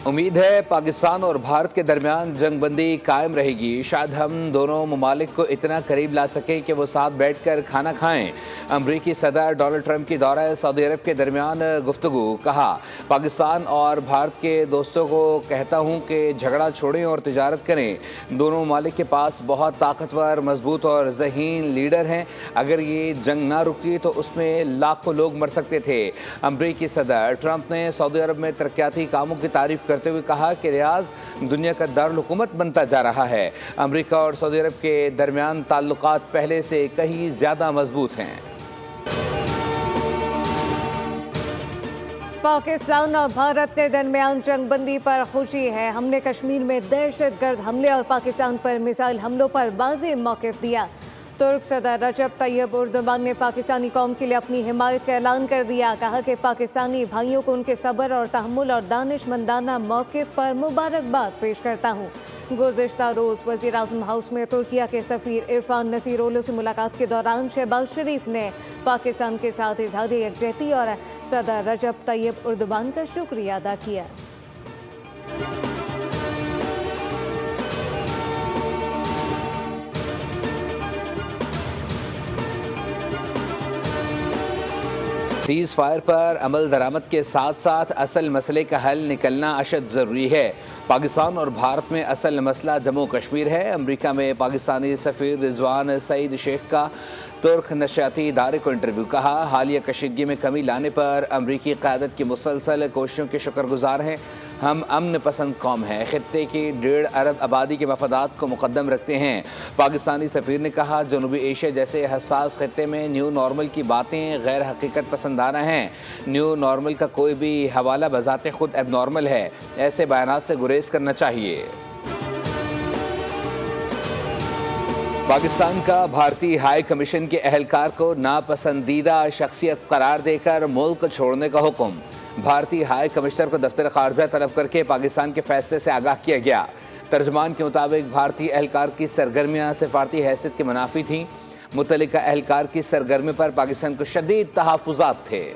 امید ہے پاکستان اور بھارت کے درمیان جنگ بندی قائم رہے گی۔ شاید ہم دونوں ممالک کو اتنا قریب لا سکیں کہ وہ ساتھ بیٹھ کر کھانا کھائیں۔ امریکی صدر ڈونلڈ ٹرمپ کی دورہ سعودی عرب کے درمیان گفتگو۔ کہا، پاکستان اور بھارت کے دوستوں کو کہتا ہوں کہ جھگڑا چھوڑیں اور تجارت کریں۔ دونوں ممالک کے پاس بہت طاقتور، مضبوط اور ذہین لیڈر ہیں۔ اگر یہ جنگ نہ رکتی تو اس میں لاکھوں لوگ مر سکتے تھے۔ امریکی صدر ٹرمپ نے سعودی عرب میں ترقیاتی کاموں کی تعریف کرتے ہوئے کہا کہ ریاض دنیا کا دارالحکومت بنتا جا رہا ہے۔ امریکہ اور سعودی عرب کے درمیان تعلقات پہلے سے کہیں زیادہ مضبوط ہیں۔ پاکستان اور بھارت کے درمیان جنگ بندی پر خوشی ہے۔ ہم نے کشمیر میں دہشت گرد حملے اور پاکستان پر میزائل حملوں پر واضح موقف دیا۔ ترک صدر رجب طیب اردوغان نے پاکستانی قوم کے لیے اپنی حمایت کا اعلان کر دیا۔ کہا کہ پاکستانی بھائیوں کو ان کے صبر اور تحمل اور دانش مندانہ موقف پر مبارکباد پیش کرتا ہوں۔ گزشتہ روز وزیر اعظم ہاؤس میں ترکیہ کے سفیر عرفان نصیرولو سے ملاقات کے دوران شہباز شریف نے پاکستان کے ساتھ اظہار یکجہتی اور صدر رجب طیب اردوغان کا شکریہ ادا کیا۔ سیز فائر پر عمل درآمد کے ساتھ ساتھ اصل مسئلے کا حل نکلنا اشد ضروری ہے۔ پاکستان اور بھارت میں اصل مسئلہ جموں کشمیر ہے۔ امریکہ میں پاکستانی سفیر رضوان سعید شیخ کا ترک نشریاتی ادارے کو انٹرویو۔ کہا، حالیہ کشیدگی میں کمی لانے پر امریکی قیادت کی مسلسل کوششوں کے شکر گزار ہیں۔ ہم امن پسند قوم ہیں، خطے کی 1.5 ارب آبادی کے مفادات کو مقدم رکھتے ہیں۔ پاکستانی سفیر نے کہا، جنوبی ایشیا جیسے حساس خطے میں نیو نارمل کی باتیں غیر حقیقت پسندانہ ہیں۔ نیو نارمل کا کوئی بھی حوالہ بذات خود اب نارمل ہے۔ ایسے بیانات سے گریز کرنا چاہیے۔ پاکستان کا بھارتی ہائی کمیشن کے اہلکار کو ناپسندیدہ شخصیت قرار دے کر ملک چھوڑنے کا حکم۔ بھارتی ہائی کمشنر کو دفتر خارجہ طلب کر کے پاکستان کے فیصلے سے آگاہ کیا گیا۔ ترجمان کے مطابق بھارتی اہلکار کی سرگرمیاں سفارتی حیثیت کے منافی تھیں۔ متعلقہ اہلکار کی سرگرمی پر پاکستان کو شدید تحفظات تھے۔